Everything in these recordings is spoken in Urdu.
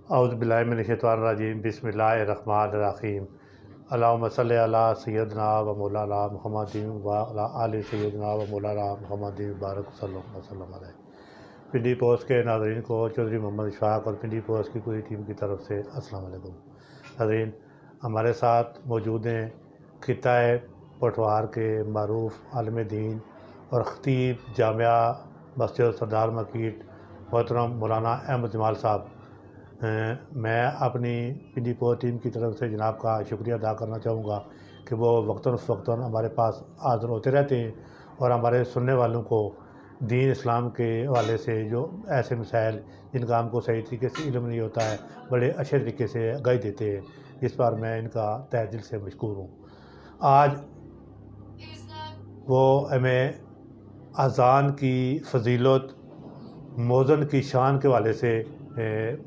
اعوذ باللہ من الشیطان الرجیم، بسم اللہ الرحمن الرحیم۔ اللہم صلی علی سیدنا و مولانا محمد و علی آل سیدنا و مولانا محمد بارک صلی اللہ وسلم علیہ۔ پنڈی پوسٹ کے ناظرین کو چودھری محمد اشفاق اور پنڈی پوسٹ کی پوری ٹیم کی طرف سے السلام علیکم۔ ناظرین، ہمارے ساتھ موجود ہیں خطہ پٹوار کے معروف عالم دین اور خطیب جامعہ مسجد سردار مکیٹ محترم مولانا احمد جمال صاحب۔ میں اپنی پنڈی پوسٹ ٹیم کی طرف سے جناب کا شکریہ ادا کرنا چاہوں گا کہ وہ وقتاً فوقتاً ہمارے پاس حاضر ہوتے رہتے ہیں اور ہمارے سننے والوں کو دین اسلام کے حوالے سے جو ایسے مسائل جن کا ہم کو صحیح طریقے سے علم نہیں ہوتا ہے بڑے اچھے طریقے سے آگاہی دیتے ہیں، اس پر میں ان کا تہہ دل سے مشکور ہوں۔ آج وہ ہمیں اذان کی فضیلت، موذن کی شان کے حوالے سے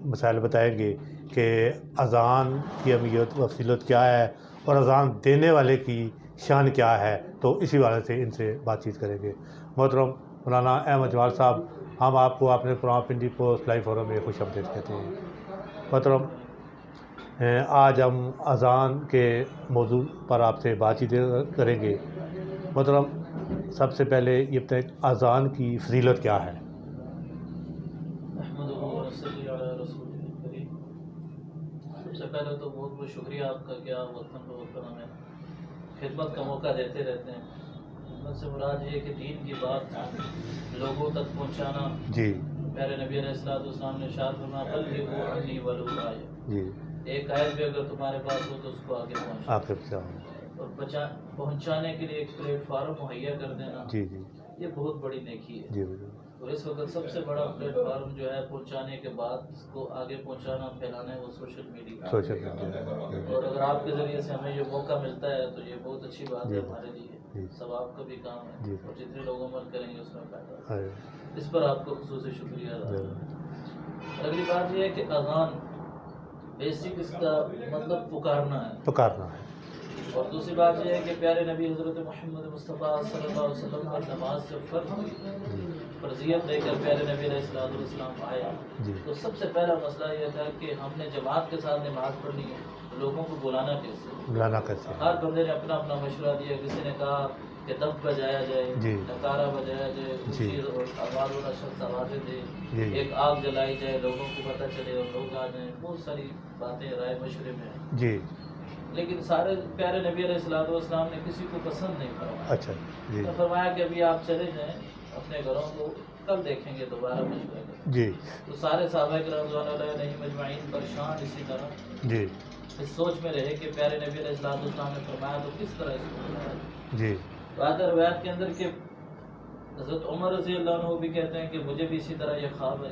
مسائل بتائیں گے کہ اذان کی اہمیت و فضیلت کیا ہے اور اذان دینے والے کی شان کیا ہے، تو اسی حوالے سے ان سے بات چیت کریں گے۔ محترم مولانا احمد جمال صاحب، ہم آپ کو اپنے program Pindi post live forum میں خوش آمدید کہتے ہیں۔ محترم، آج ہم اذان کے موضوع پر آپ سے بات چیت کریں گے۔ محترم، سب سے پہلے یہ بتائیں اذان کی فضیلت کیا ہے؟ سب سے پہلے تو بہت بہت شکریہ آپ کا کہ آپ وطن فوقتاً ہمیں خدمت کا موقع دیتے رہتے ہیں۔ خدمت سے مراد یہ ہے کہ دین کی بات لوگوں تک پہنچانا۔ جی، پیارے نبی علیہ السلام نے ارشاد فرمایا بلغوا عنی ولو آیہ، جی، ایک آیت بھی اگر تمہارے پاس ہو تو اس کو آگے پہنچانا آپ کے اور پہنچانے کے لیے ایک پلیٹ فارم مہیا کر دینا، جی جی یہ بہت بڑی نیکی ہے۔ جی اور اس وقت سب سے بڑا پلیٹ فارم جو ہے پہنچانے کے بعد اس کو آگے پہنچانا پھیلانا ہے وہ سوشل میڈیا۔ سوشل میڈیا، اور اگر آپ کے ذریعے سے ہمیں یہ موقع ملتا ہے تو یہ بہت اچھی بات ہے جی، ہمارے لیے، جی، ثواب کا بھی کام ہے، جی، اور جتنے لوگ عمل کریں گے اس میں فائدہ ہے۔ ہے، اس پر آپ کو خصوصی شکریہ ادا کرتا ہوں۔ اگلی بات یہ ہے کہ اذان بیسک اس کا مطلب پکارنا ہے، پکارنا ہے۔ اور دوسری بات یہ ہے کہ پیارے نبی حضرت محمد مصطفیٰ صلی اللہ علیہ وسلم پر نماز سے فرضیت لے کر پیارے نبی علیہ السلام آیا، جی، تو سب سے پہلا مسئلہ یہ تھا کہ ہم نے جماعت کے ساتھ نماز پڑھنی ہے، تو لوگوں کو بلانا کیسے؟ بلانا کیسے؟ ہر بندے نے اپنا اپنا مشورہ دیا، کسی نے کہا کہ دف بجایا جائے، جی، نکارہ بجایا جائے، جی، اونچی اور آواز والا شخص آوازیں دے، جی، ایک آگ جلائی جائے، لوگوں کو پتہ چلے اور لوگ آ جائیں، بہت ساری باتیں رائے مشورے میں ہیں۔ جی، لیکن سارے پیارے نبی علیہ السلام نے کسی کو پسند نہیں فرمایا۔ اچھا، جی، تو فرمایا کہ ابھی آپ چلے جائیں اپنے گھروں کو، کل دیکھیں گے دوبارہ مشورہ کریں۔ جی، تو سارے صحابہ کرام رضوان اللہ علیہم اجمعین پریشان اسی طرح جی، اس سوچ میں رہے کہ پیارے نبی علیہ السلام نے فرمایا تو کس طرح اس کو بنایا۔ جی، بعد روایت کے اندر کہ حضرت عمر رضی اللہ عنہ بھی کہتے ہیں کہ مجھے بھی اسی طرح یہ خواب ہے،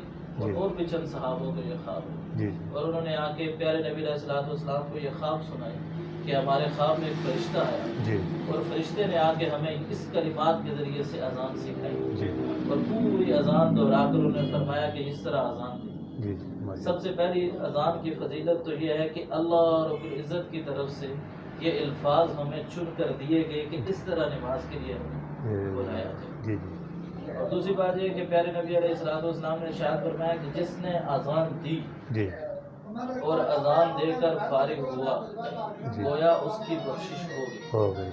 اور بھی چند صحابوں کو یہ خواب ہے، جی، اور انہوں نے آ کے پیارے نبی علیہ السلام کو یہ خواب سنائے کہ ہمارے خواب میں ایک فرشتہ آیا، جی، اور فرشتے نے آ کے ہمیں اس کلمات کے ذریعے سے اذان سکھائی، جی، اور پوری اذان دہرا کر انہوں نے فرمایا کہ اس طرح اذان دی۔ جی، سب سے پہلی اذان کی فضیلت تو یہ ہے کہ اللہ رب العزت کی طرف سے یہ الفاظ ہمیں چن کر دیے گئے کہ اس طرح نماز کے لیے ہمیں بلایا جائے۔ جی، جی، اور دوسری بات یہ کہ پیارے نبی علیہ السلام نے ارشاد فرمایا کہ جس نے اذان دی جی، اور اذان دے کر فارغ ہوا گویا اس کی بخشش ہوگی۔ ہو گئی،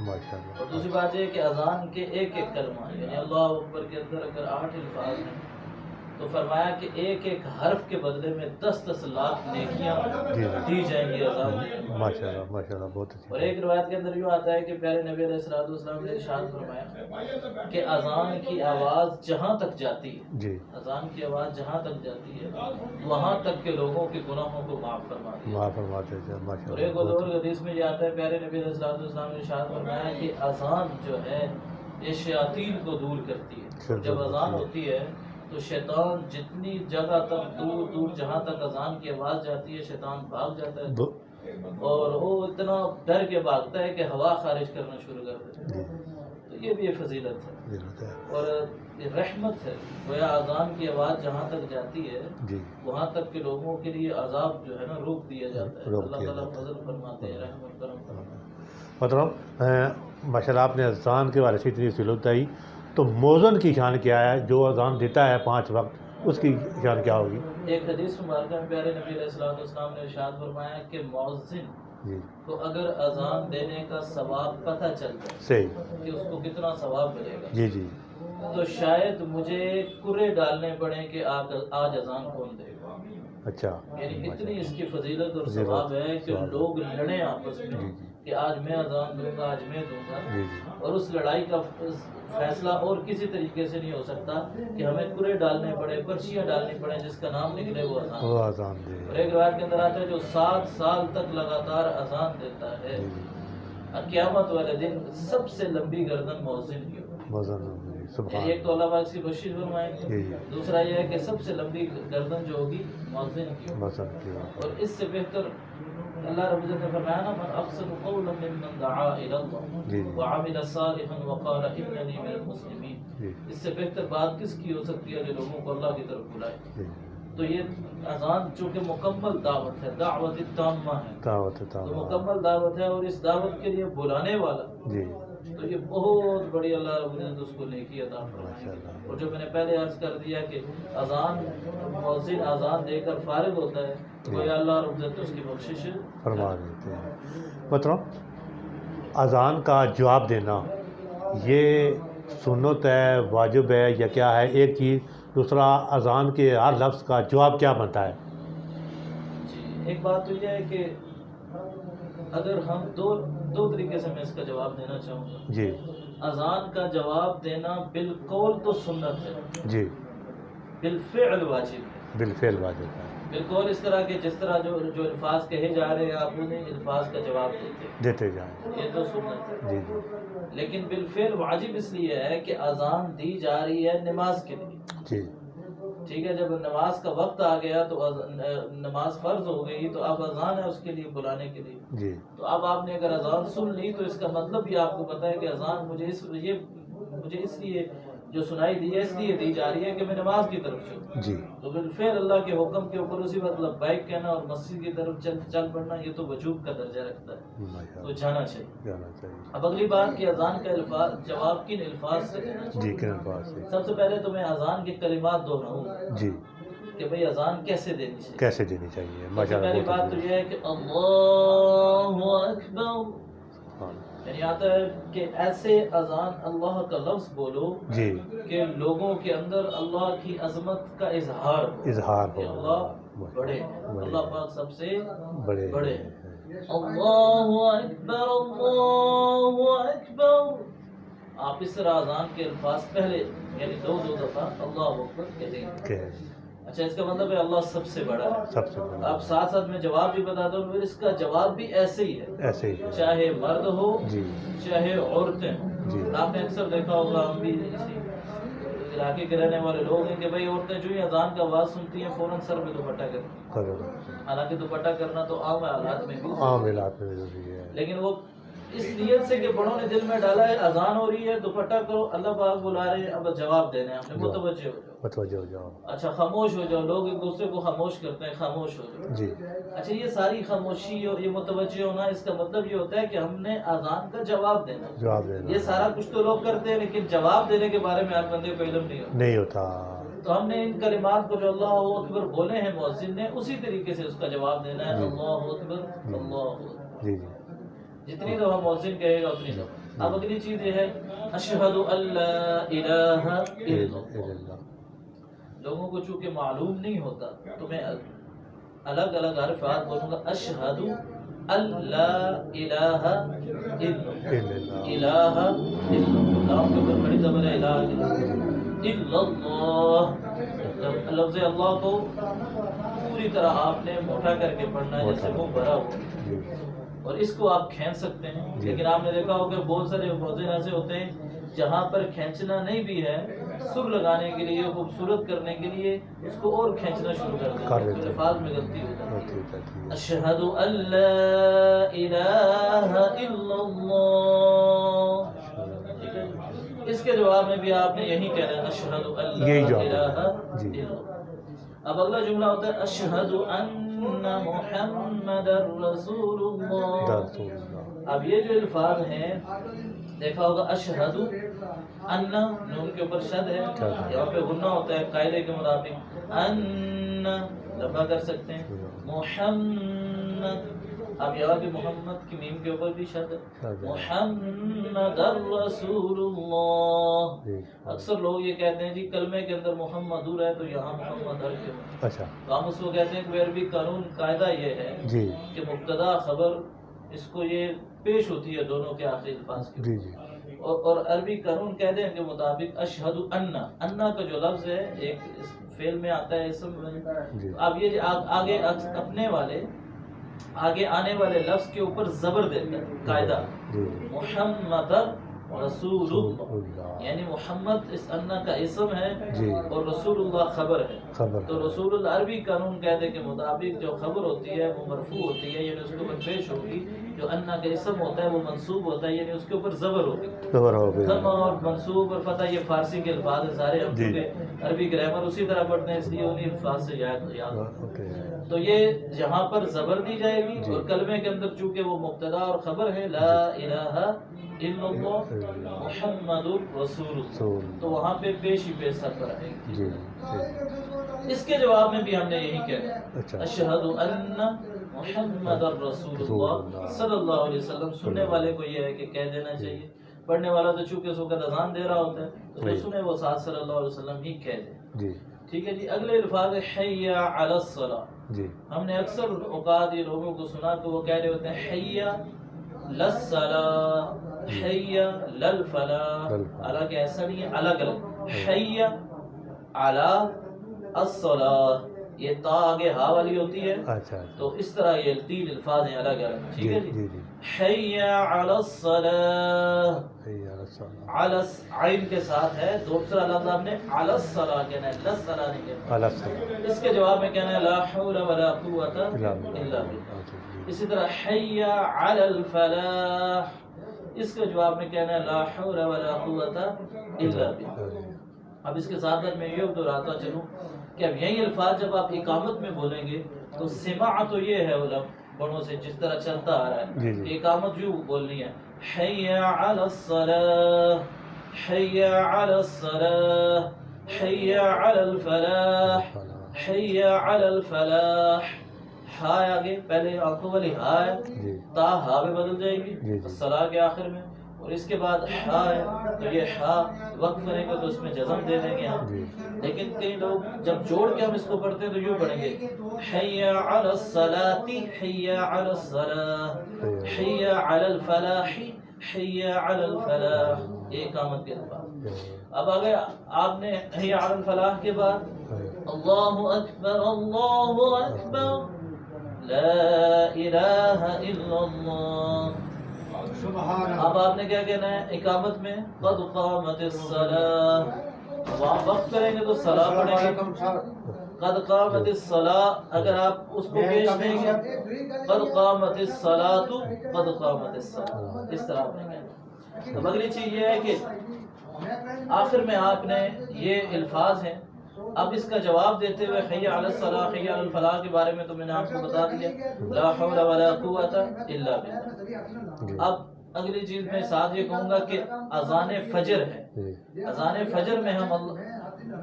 ماشاء اور اللہ۔ دوسری بات یہ کہ اذان کے ایک ایک کلمہ یعنی اللہ اکبر کے اندر اگر 8 الفاظ ہیں تو فرمایا کہ ایک ایک حرف کے بدلے میں 10 لاکھ نیکیاں دی جائیں گی اذان میں۔ ماشاء اللہ، ماشاء اللہ، بہت اچھی۔ اور ایک روایت کے اندر یوں آتا ہے کہ پیارے نبی علیہ السلام نے ارشاد فرمایا کہ اذان کی آواز جہاں تک جاتی ہے، جی، اذان کی آواز جہاں تک جاتی ہے وہاں تک کے لوگوں کے گناہوں کو معاف فرماتی ہے۔ معاف فرماتے ہیں، ماشاء اور اللہ، ایک اور حدیث میں یہ آتا ہے پیارے نبی علیہ السلام نے ارشاد فرمایا کہ اذان جو ہے یہ شیاطین کو دور کرتی ہے۔ جب اذان ہوتی ہے تو شیطان جتنی جگہ تک دور دور جہاں تک اذان کی آواز جاتی ہے شیطان بھاگ جاتا ہے، اور وہ اتنا ڈر کے بھاگتا ہے کہ ہوا خارج کرنا شروع کر دیتا ہے۔ تو یہ بھی ایک فضیلت ہے اور یہ رحمت ہے، گویا اذان کی آواز جہاں تک جاتی ہے جی، وہاں تک کے لوگوں کے لیے عذاب جو ہے نا روک دیا جاتا ہے۔ روک اللہ دیا تعالیٰ جاتا ہے۔ فضل فرماتے ہیں، رحمت کرم فرماتے ہیں۔ محترم، ماشاء اللہ آپ نے اذان کے بارے سے اتنی فضیلت بتائی، تو موذن کی شان کیا ہے جو اذان دیتا ہے 5 وقت اس کی شان کیا ہوگی؟ ایک حدیث مبارکہ میں پیارے نبی علیہ الصلوۃ والسلام نے ارشاد فرمایا کہ مؤذن جی کو اگر اذان دینے کا ثواب پتہ چل جائے صحیح، کہ اس کو کتنا ثواب ملے گا، جی جی تو شاید مجھے کرے ڈالنے پڑیں کہ آج اذان کون دے گا. اچھا، یعنی اتنی اس کی فضیلت اور فضیلت، ثواب ہے کہ ثواب. لوگ لڑیں آپس میں جی جی کہ آج میں اذان دوں گا، آج میں دوں گا، جی جی اور اس لڑائی کا فیصلہ اور کسی طریقے سے نہیں ہو سکتا کہ ہمیں کرے ڈالنے پڑے، پرچیاں ڈالنی پڑے، جس کا نام نکلے وہ اذان. وہ اذان دے. اور ایک روایت کے اندر آتا ہے جو 7 سال تک لگاتار اذان دیتا ہے، جی جی قیامت والے دن سب سے لمبی گردن مؤذن کی ہوگی. وزن سبحان یعنی ایک تو اللہ پاک اس کی بخشش فرمائیں گے، جی جی دوسرا یہ ہے کہ سب سے لمبی گردن جو ہوگی مؤذن کی ہوگی. وزن کی اور اس سے بہتر اللہ رب العزت نے فرمایا نا من احسن قولا ممن دعا الى اللہ جی جی وعمل صالحا وقال اننی من المسلمین. جی اس سے بہتر بات کس کی ہو سکتی ہے جو لوگوں کو اللہ کی طرف بلائے. جی تو یہ اذان چونکہ مکمل دعوت ہے، دعوت تامہ ہے، دعوت تو تعالی مکمل دعوت ہے، اور اس دعوت کے لیے بلانے والا جی تو یہ بہت بڑی اللہ رب العزت اس کو نیکی عطا فرمائے. ماشاء اللہ. اور جو میں نے پہلے عرض کر دیا کہ اذان مؤذن اذان دے کر فارغ ہوتا ہے تو یہ اللہ رب العزت اس کی بخشش فرما دیتے ہیں. مطلب اذان کا جواب دینا یہ سنت ہے، واجب ہے یا کیا ہے؟ ایک چیز. دوسرا اذان کے ہر لفظ کا جواب کیا بنتا ہے؟ جی ایک بات تو یہ ہے کہ اگر ہم دو طریقے سے میں اس کا جواب دینا چاہوں گا. جی اذان کا جواب دینا بالقول تو سنت ہے، جی بالفعل واجب ہے. بالفعل واجب ہے. بالقول اس طرح کہ جس طرح جو الفاظ کہے جا رہے ہیں آپ انہیں الفاظ کا جواب دیتے جائیں. یہ تو سنت ہے. جی جی لیکن بالفعل واجب اس لیے ہے کہ اذان دی جا رہی ہے نماز کے لیے. جی ٹھیک ہے، جب نماز کا وقت آ گیا تو نماز فرض ہو گئی تو اب اذان ہے اس کے لیے بلانے کے لیے. جی تو اب آپ نے اگر اذان سن لی تو اس کا مطلب بھی آپ کو پتہ ہے کہ اذان مجھے اس لیے جو سنائی دی ہے اس لیے دی جا رہی ہے کہ میں نماز کی طرف چلوں. جی تو بالفعل اللہ کے حکم کے اوپر اسی وقت لبیک کہنا اور مسجد کی طرف چل پڑنا یہ تو وجوب کا درجہ رکھتا ہے، ماشاء تو اللہ جانا چاہیے. جانا چاہیے. اب اگلی بات کہ اذان کا جواب کن الفاظ سے دینا چاہیے. جی کن الفاظ سے؟ سب سے پہلے تو میں اذان کے کلمات دہراؤں جی کہ بھئی اذان کیسے دینی چاہیے. کیسے دینی چاہیے؟ سب سے ماشاء پہلی اللہ. بات تو یہ ہے کہ اللہ اکبر، یعنی آتا ہے کہ ایسے اذان اللہ کا لفظ بولو جی کہ لوگوں کے اندر اللہ کی عظمت کا اظہار ہو اظہار کہ ہو. اللہ بڑے ہیں، اللہ پاک سب سے بڑے بڑے ہیں. اللہ اکبر اللہ اکبر. آپ اس طرح اذان کے الفاظ پہلے یعنی دو دفعہ اللہ اکبر کہیں گے. کہ اچھا اس کا مطلب ہے اللہ سب سے بڑا ہے. سب سے بڑا. آپ ساتھ ساتھ میں جواب بھی بتا دوں، اس کا جواب بھی ایسے ہی ہے، ایسے ہی ہے. چاہے مرد ہو جی چاہے عورتیں ہوں. جی آپ نے اکثر دیکھا ہوگا، ہم بھی اسی علاقے کے رہنے والے لوگ ہیں کہ بھئی عورتیں جو ہی اذان کا آواز سنتی ہیں فوراً سر پہ دوپٹہ کرتی ہیں. ضرور. حالانکہ دوپٹہ کرنا تو عام حالات میں بھی، عام علاقے میں ضروری ہے. لیکن وہ اس نیت سے کہ بڑوں نے دل میں ڈالا ہے اذان ہو رہی ہے دوپٹہ کرو، اللہ پاک بلا رہے ہیں، اب جواب دینا ہے آپ نے، متوجہ ہو جاؤ. متوجہ ہو جاؤ. اچھا خاموش ہو جاؤ. لوگ ایک دوسرے کو خاموش کرتے ہیں، خاموش ہو جاؤ. جی اچھا یہ ساری خاموشی اور یہ متوجہ ہونا، اس کا مطلب یہ ہوتا ہے کہ ہم نے اذان کا جواب دینا. جواب دینا. یہ سارا کچھ تو لوگ کرتے ہیں لیکن جواب دینے کے بارے میں ہر بندے کو علم نہیں ہوتا. نہیں ہوتا. تو ہم نے ان کلمات کو جو اللہ اکبر بولے ہیں مؤذن نے، اسی طریقے سے اس کا جواب دینا ہے. اللہ اکبر اللہ اکبر. جی جی جتنی دفعہ مؤذن کہے گا اتنی دفعہ. اب اگلی چیز یہ ہے اشہد ان لا الہ الا اللہ. لوگوں کو چونکہ معلوم نہیں ہوتا تو میں الگ الگ حرفات بولوں گا. اشہد ان لا الہ الا اللہ. الہ الا اللہ کے اوپر بڑی زبر ہے. الہ الا اللہ. لفظ اللہ کو پوری طرح آپ نے موٹا کر کے پڑھنا ہے جیسے وہ بھرا ہو، اور اس کو آپ کھینچ سکتے ہیں. لیکن آپ نے دیکھا ہوگا بہت سارے مؤذن ایسے ہوتے ہیں جہاں پر کھینچنا نہیں بھی ہے، سر لگانے کے لیے، خوبصورت کرنے کے لیے اس کو اور کھینچنا شروع کر دیتے ہیں. الفاظ میں غلطی ہوتی ہے. اشہد ان لا الہ الا اللہ. ٹھیک ہے، اس کے جواب میں بھی آپ نے یہی کہنا ہے اشہد ان لا الہ الا اللہ. اب اگلا جملہ ہوتا ہے اشہد ان محمد رسول اللہ. اب یہ جو الفاظ ہیں دیکھا ہوگا اشہد ان، نون کے اوپر شد ہے، یہاں پہ غنہ ہوتا ہے قاعدے کے مطابق. ان لمبا کر سکتے ہیں محمد. اب یہاں بھی محمد کی میم کے اوپر بھی شد ہے محمد الرسول اللہ. اکثر لوگ یہ کہتے ہیں جی کلمے کے اندر محمد دور ہے تو یہاں محمد ہر کیوں. اچھا تو ہم اس کو کہتے ہیں کہ عربی قانون قاعدہ یہ ہے جی کہ مبتدا خبر اس کو یہ پیش ہوتی ہے دونوں کے آخری الفاظ کے. جی جی اور عربی قانون قاعدے کے مطابق اشہد انا کا جو لفظ ہے ایک فعل میں آتا ہے اسم میں. اب یہ آگے اپنے والے آگے آنے والے لفظ کے اوپر زبر دیتا ہے قاعدہ محمد رسول اللہ. یعنی محمد اس انا کا اسم ہے اور رسول اللہ خبر ہے. تو رسول اللہ عربی قانون قاعدے کے مطابق جو خبر ہوتی ہے وہ مرفوع ہوتی ہے یعنی اس کے اوپر پیش ہوگی. جو انا کا اسم ہوتا ہے وہ منصوب ہوتا ہے یعنی اس کے اوپر زبر ہوگی. ضم اور منصوب اور فتح یہ فارسی کے الفاظ ہیں سارے. ہم چونکہ عربی گرامر اسی طرح پڑھتے ہیں اس لیے انہیں الفاظ سے یاد. تو یہ جہاں پر زبر دی جائے گی اور کلمے کے اندر چونکہ وہ مبتدا اور خبر ہے لا الہ الا اللہ محمد رسول اللہ تو وہاں پہ پیش ہی پیش سب پر آئے گی. اس کے جواب میں بھی ہم نے یہی کہا اشہد ان محمد الرسول اللہ صلی اللہ علیہ وسلم. سننے والے کو یہ ہے کہ کہہ دینا چاہیے. پڑھنے والا تو چونکہ اس وقت اذان دے رہا ہوتا ہے تو جو سنے وہ ساتھ صلی اللہ علیہ وسلم ہی کہہ دے. ٹھیک ہے جی. اگلے الفاظ حی علی الصلاۃ. ہم نے اکثر اوقات یہ لوگوں کو سنا کہ وہ کہہ رہے ہوتے ہیں حی للصلاۃ حی للفلاح. حالانکہ ایسا نہیں ہے الگ الگ. حی علی الصلاۃ یہ تا آگے ہا والی ہوتی ہے تو اس طرح یہ تین الفاظ ہیں الگ الگ. ٹھیک ہے جی. حی علی الصلاۃ علی عین کے ساتھ ہے. دوسرا لفظ آپ نے علی الصلاۃ کہنا ہے للصلاۃ نہیں کہنا. اس کے جواب میں کہنا ہے لا حول ولا قوت الا باللہ. اسی طرح حی علی الفلاح اس کے جواب میں کہنا ہے لا حول ولا قوت الا باللہ. اب اس کے ساتھ میں یہ دہراتا چلوں کہ اب یہی الفاظ جب آپ اقامت میں بولیں گے تو سماع تو یہ ہے علماء بڑوں سے جس طرح چلتا آ رہا ہے کہ اقامت یوں بولنی ہے حی علی الصلاۃ حی علی الصلاۃ حی علی الفلاح حی علی الفلاح. ہا آگے پہلے آنکھوں والی ہا ہے تا ہا میں بدل جائے گی الصلاۃ کے آخر میں اور اس کے بعد ہا ہے تو یہ ہا وقف کریں گے تو اس میں جزم دے دیں گے ہم. لیکن کئی لوگ جب جوڑ کے ہم اس کو پڑھتے ہیں تو یوں پڑھیں گے حی علی الصلاۃ حی علی الصلاۃ حی علی الفلاح حی علی الفلاح. یہ اقامت کے الفاظ. اب اگر آپ نے حی علی الفلاح کے بعد اللہ اکبر لا الہ الا اللہ. اب آپ نے کیا کہنا ہے اقامت میں قد قامت الصلاۃ. وہاں وقت کریں گے تو صلاح پڑھیں گے قد قامت الصلاۃ. اگر آپ اس کو پیش دیں گے قد قامت الصلاۃ قد قامت الصلاۃ اس طرح پڑھیں گے. اب اگلی چیز یہ ہے کہ آخر میں آپ نے یہ الفاظ ہیں. اب اس کا جواب دیتے ہوئے حی علی الصلاۃ حی علی الفلاح کے بارے میں تو میں نے آپ کو بتا دیا لا حول ولا قوت الا باللہ. اب اگلی چیز میں ساتھ یہ کہوں گا کہ اذان فجر ہے. اذان فجر میں ہم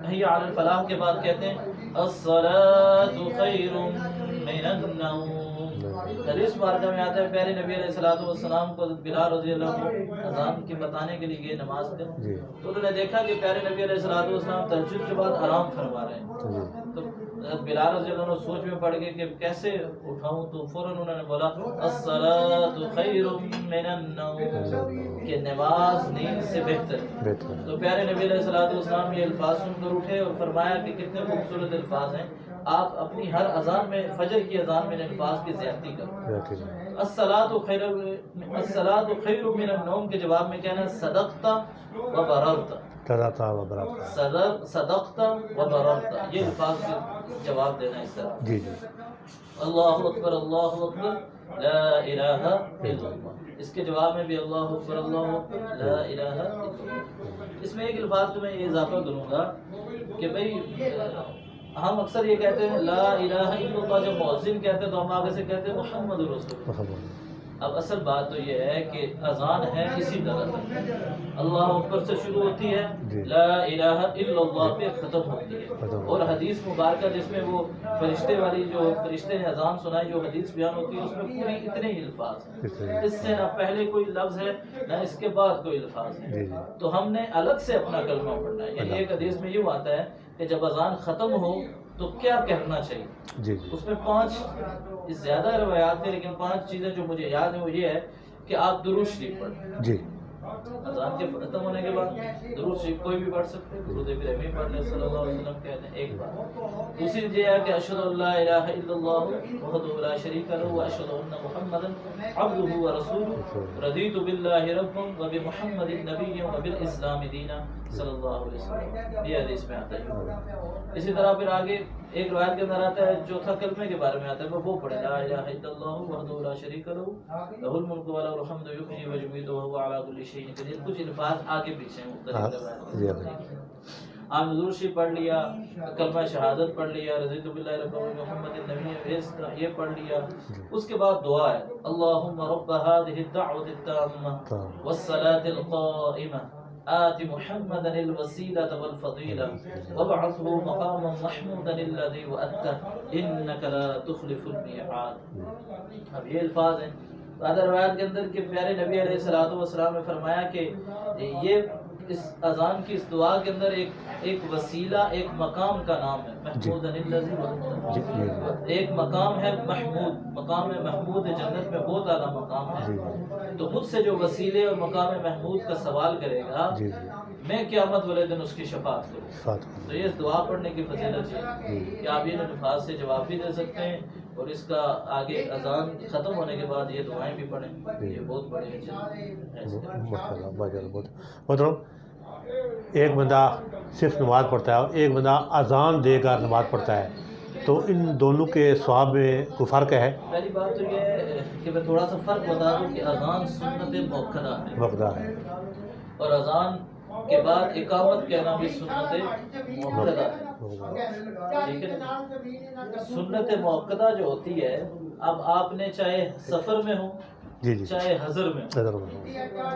حی علی الفلاح کے بعد کہتے ہیں الصلاۃ خیر من النوم. حدیث مبارکہ میں آتا ہے پیارے نبی علیہ الصلوۃ والسلام کو بلال رضی اللہ عنہ اذان کی بتانے کے لیے گئے نماز پہ تو انہوں نے دیکھا کہ پیارے نبی علیہ الصلوۃ والسلام تہجد کے بعد آرام فرما رہے ہیں. تو بلال رضی اللہ عنہ سوچ میں پڑ گئے کہ کیسے اٹھاؤں تو فوراً انہوں نے بولا الصلاۃ خیر من النوم کہ نماز نیند سے بہتر. تو پیارے نبی علیہ الصلوۃ والسلام یہ الفاظ سن کر اٹھے اور فرمایا کہ کتنے خوبصورت الفاظ ہیں. آپ اپنی ہر اذان میں فجر کی اذان میں الفاظ کی زیادتی کرو. الصلاۃ خیر من النوم کے جواب میں کہنا ہے صدقت و بررت. صدقت و بررت یہ الفاظ کے جواب دینا اس طرح. جی جی اللہ اکبر لا الہ الا اللہ. اس کے جواب میں بھی اللہ اکبر لا الہ الا اللہ. اس میں ایک الفاظ کو میں یہ اضافہ کروں گا کہ بھئی ہم اکثر یہ کہتے ہیں لا الہ الا اللہ. جب مؤذن کہتے ہیں تو ہم آگے سے کہتے ہیں محمد رسول اللہ. اب اصل بات تو یہ ہے کہ اذان ہے اسی طرح تک، اللہ اکبر سے شروع ہوتی ہے، جی لا الہ الا اللہ پہ ختم ہوتی ہے، اور حدیث مبارکہ جس میں وہ فرشتے والی جو فرشتے نے اذان سنائی جو حدیث بیان ہوتی ہے اس میں پوری اتنے ہی الفاظ ہیں، اس سے نہ پہلے کوئی لفظ ہے نہ اس کے بعد کوئی الفاظ ہے، تو ہم نے الگ سے اپنا کلمہ پڑھنا ہے، یعنی ایک حدیث میں یہ آتا ہے کہ جب اذان ختم ہو تو کیا کہنا چاہیے، جی اس میں 5 زیادہ روایات ہیں لیکن 5 چیزیں جو مجھے یاد ہیں وہ یہ ہے کہ آپ درود شریف پڑھیں، جی اذان کے ختم ہونے کے بعد درود شریف کوئی بھی پڑھ سکتے ہیں، درود ابراہیمی پڑھ لیں صلی اللہ علیہ وسلم کہتے ہیں، ایک بات۔ دوسری یہ ہے کہ اشہد ان لا الہ الا اللہ وحدہ لا شریک لہ واشہد ان محمدا عبدہ ورسولہ رضیت باللہ ربا وبمحمد نبیا وبالاسلام دینا صلی اللہ علیہ وسلم، یہ حدیث میں آتا ہے۔ اسی طرح پھر آگے ایک روایت کے اندر آتا ہے چوتھا کلمے کے بارے میں آتا ہے وہ پڑھیں، لا الہ الا اللہ وحدہ لا شریک لہ لہ الملک وله الحمد یحیی ویمیت وهو علی کل شیء قدیر، کچھ الفاظ آگے پیچھے ہیں مختلف روایات۔ آپ نے درود شریف پڑھ لیا، کلمہ شہادت پڑھ لیا، رضیت باللہ ربا محمد النبی یہ پڑھ لیا، اس کے بعد دعا ہے اللہم رب هذه الدعوة التامة والصلاة القائمة آت محمدا الوسیلة والفضیلة وابعثه مقاما محمودا الذی وعدته انک لا تخلف المیعاد۔ اب یہ الفاظ ہیں بعد روایت کے اندر کہ پیارے نبی علیہ الصلوۃ والسلام نے فرمایا کہ یہ اس اذان کی اس دعا کے اندر ایک وسیلہ ایک مقام کا نام ہے، محمود الذی، ایک مقام ہے محمود، مقام محمود جنت میں بہت اعلیٰ مقام ہے، تو مجھ سے جو وسیلے اور مقام محمود کا سوال کرے گا میں قیامت والے دن اس کی شفاعت کروں، تو یہ دعا پڑھنے کی فضیلت ہے کہ آپ یہ الفاظ سے جواب بھی دے سکتے ہیں اور اس کا آگے اذان ختم ہونے کے بعد یہ دعائیں بھی پڑھیں، یہ بہت بڑے مطلب ایک بندہ صرف نماز پڑھتا ہے اور ایک بندہ اذان دے کر نماز پڑھتا ہے، تو ان دونوں کے ثواب میں کوئی فرق ہے؟ پہلی بات تو یہ ہے کہ میں تھوڑا سا فرق بتا دوں کہ اذان سنت موقع ہے اور اذان کے بعد اقامت کہنا بھی سنت موقع ہے، ٹھیک ہے۔ سنت موقع جو ہوتی ہے، اب آپ نے چاہے سفر میں ہو چاہے حضر میں ہو،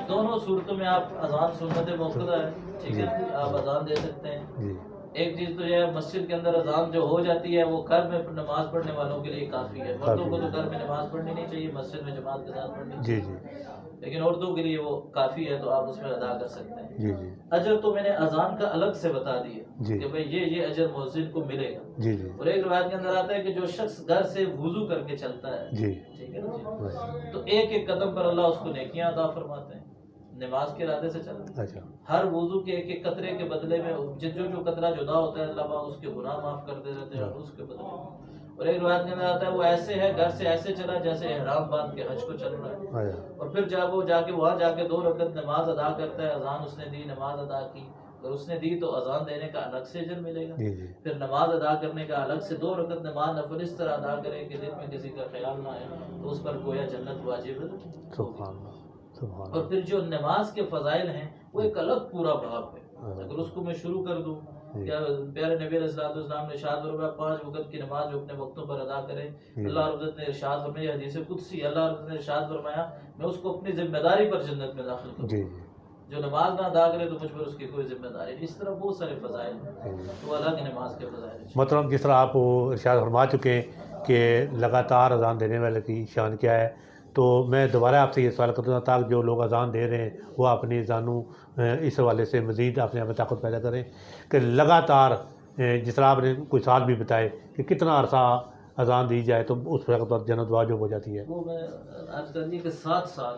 دونوں صورتوں میں آپ اذان سنت موقع ہے، ٹھیک ہے، آپ اذان دے سکتے ہیں۔ ایک چیز تو یہ ہے مسجد کے اندر اذان جو ہو جاتی ہے وہ گھر میں نماز پڑھنے والوں کے لیے کافی ہے، مردوں کو تو گھر میں نماز پڑھنی نہیں چاہیے، مسجد میں جماعت کے ساتھ پڑھنی چاہیے، لیکن عورتوں کے لیے وہ کافی ہے تو آپ اس میں ادا کر سکتے ہیں۔ اجر تو میں نے اذان کا الگ سے بتا دیا کہ بھئی یہ اجر مؤذن کو ملے گا، اور ایک روایت کے اندر آتا ہے کہ جو شخص گھر سے وضو کر کے چلتا ہے، ٹھیک ہے نا، تو ایک ایک قدم پر اللہ اس کو نیکیاں عطا فرماتے ہیں، نماز کے ارادے سے چلنا، ہر وضو کے ایک ایک قطرے کے بدلے میں جو قطرہ جدا ہوتا ہے اللہ اس کے گناہ معاف کر دے دیتے ہیں، اور اس کے بدلے میں، اور ایک روایت کے اندر آتا ہے وہ ایسے ہے گھر سے ایسے چلا جیسے احرام باندھ کے حج کو چل رہا ہے، اور پھر جب وہ جا کے وہاں جا کے 2 رکعت نماز ادا کرتا ہے، اذان اس نے دی، نماز ادا کی، اگر اس نے دی تو اذان دینے کا الگ سے اجر ملے گا، پھر نماز ادا کرنے کا الگ سے 2 رکعت نماز نفل اس طرح ادا کرے کہ دل میں کسی کا خیال نہ آئے تو اس پر گویا جنت واجب ہے۔ اور پھر جو نماز کے فضائل ہیں وہ ایک الگ پورا باب ہے، اگر اس کو میں شروع کر دوں، کیا پیارے نبی علیہ السلام نے ارشاد فرمایا 5 وقت کی نماز جو اپنے وقتوں پر ادا کرے، اللہ رب العزت نے ارشاد فرمایا، حدیث قدسی اللہ رب العزت نے ارشاد فرمایا میں اس کو اپنی ذمہ داری پر جنت میں داخل کروں، جو نماز نہ ادا کرے تو مجھ پر اس کی کوئی ذمہ داری نہیں۔ اس طرح بہت سارے فضائل ہیں، تو الگ نماز کے فضائل ہیں۔ مطلب جس طرح آپ ارشاد فرما چکے ہیں کہ لگاتار اذان دینے والے کی شان کیا ہے، تو میں دوبارہ آپ سے یہ سوال کرتا ہوں تاکہ جو لوگ اذان دے رہے ہیں وہ اپنی اذانوں اس حوالے سے مزید اپنے آپ میں طاقت پیدا کریں کہ لگاتار جس طرح آپ نے کوئی سال بھی بتائے کہ کتنا عرصہ اذان دی جائے تو اس وقت جنت واجب ہو جاتی ہے؟ وہ میں عرض کر دی کہ 7 سال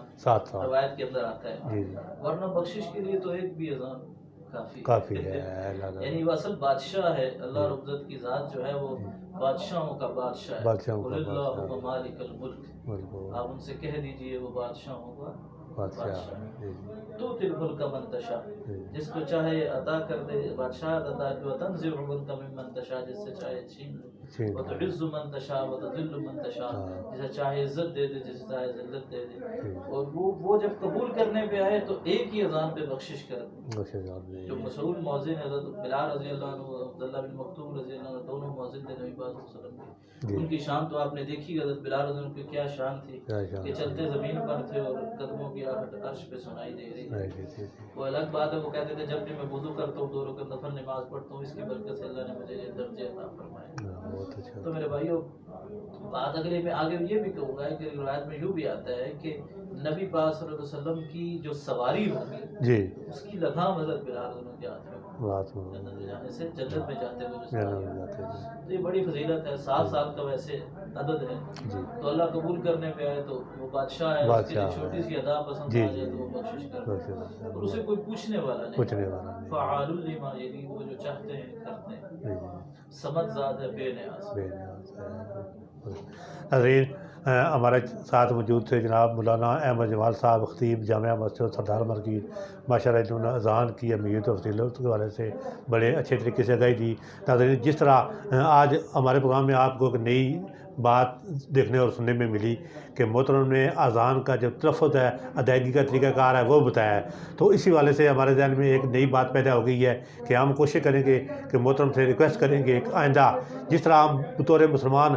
روایت کے اندر آتا ہے، ورنہ بخشش کے لیے تو ایک بھی اذان کافی ہے، یعنی وہ اصل بادشاہ ہے، اللہ رب العزت کی ذات جو ہے وہ بادشاہوں کا بادشاہ ہے، قل اللہم مالک الملک، آپ ان سے کہہ دیجئے وہ بادشاہوں کا بادشاہ، تو تل ملک من تشاء، جس کو چاہے عطا کر دے بادشاہ عطا، جو تنزع الملک ممن تشاء، جس سے چاہے چھین لے۔ جی وتعز من تشاء وتذل من تشاء، جسے چاہے عزت دے دے، جسے چاہے ذلت دے دے. اور وہ جب قبول کرنے پہ آئے تو ایک ہی اذان پہ بخشش کر دی. جو مشہور مؤذن حضرت بلال رضی اللہ عنہ، عبداللہ بن مکتوم رضی اللہ عنہ، دونوں مؤذن تھے نبی پاک صلی اللہ علیہ وسلم کے. ان کی شان تو آپ نے دیکھی، حضرت بلال رضی اللہ عنہ کی کیا شان تھی کہ چلتے زمین پر تھے اور قدموں کی آہٹ عرش پہ سنائی دے رہی تھی. وہ الگ بات ہے، وہ کہتے تھے جب بھی میں وضو کرتا ہوں 2 رکعت نفل نماز پڑھتا ہوں، اس کی برکت سے اللہ نے مجھے یہ درجے عطا فرمائے. تو میرے بھائیوں، بات اگلے میں آگے یہ بھی کہوں گا کہ روایت میں یوں بھی آتا ہے کہ نبی پاک صلی اللہ علیہ وسلم کی جو سواری ہوگی جی اس کی لگام حضرت بلال رضی اللہ عنہ کے ہاتھ میں، جنت میں جانے سے، جنت میں جاتے ہوئے. تو یہ بڑی فضیلت ہے. 7 سال کا ویسے عدد ہے، تو اللہ قبول کرنے پہ آئے تو وہ بادشاہ ہے، اس کے لیے چھوٹی سی ادا پسند آ جائے تو وہ بخشش کر دے، اور اسے کوئی پوچھنے والا نہیں. فعال لما یرید، وہ جو چاہتے ہیں کرتے ہیں. سمجھ ذات ہے، بے نیاز. حضرین، ہمارے ساتھ موجود تھے جناب مولانا احمد جمال صاحب، خطیب جامعہ مسجد سردار مرکز. ماشاءاللہ انہوں نے اذان کی اہمیت اور فضیلت کے حوالے سے بڑے اچھے طریقے سے آگاہی دی. ناظرین، جس طرح آج ہمارے پروگرام میں آپ کو ایک نئی بات دیکھنے اور سننے میں ملی کہ محترم نے اذان کا جو تلفظ ہے، ادائیگی کا طریقہ کار ہے، وہ بتایا ہے، تو اسی والے سے ہمارے ذہن میں ایک نئی بات پیدا ہو گئی ہے کہ ہم کوشش کریں گے کہ محترم سے ریکویسٹ کریں گے کہ آئندہ جس طرح ہم بطور مسلمان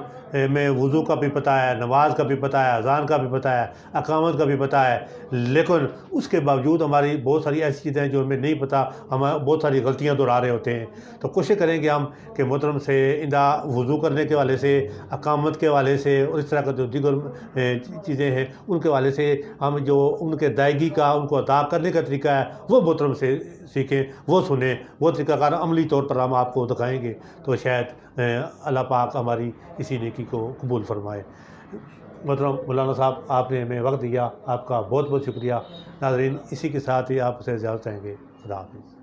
میں وضو کا بھی پتہ ہے، نماز کا بھی پتہ ہے، اذان کا بھی پتہ ہے، اقامت کا بھی پتہ ہے، لیکن اس کے باوجود ہماری بہت ساری ایسی چیزیں ہیں جو ہمیں نہیں پتہ، ہم بہت ساری غلطیاں دہرا رہے ہوتے ہیں. تو کوشش کریں گے ہم کہ محترم سے اندہ وضو کرنے کے حوالے سے، اقامت کے حوالے سے، اور اس طرح کا جو دیگر چیزیں ہیں ان کے حوالے سے ہم جو ان کے ادائیگی کا، ان کو ادا کرنے کا طریقہ ہے وہ محترم سے سیکھیں، وہ سنیں، وہ طریقہ کار عملی طور پر ہم آپ کو دکھائیں گے تو شاید اللہ پاک ہماری اسی نیکی کو قبول فرمائے. محترم مولانا صاحب، آپ نے ہمیں وقت دیا، آپ کا بہت بہت شکریہ. ناظرین، اسی کے ساتھ ہی آپ سے اجازت چاہیں گے. خدا حافظ.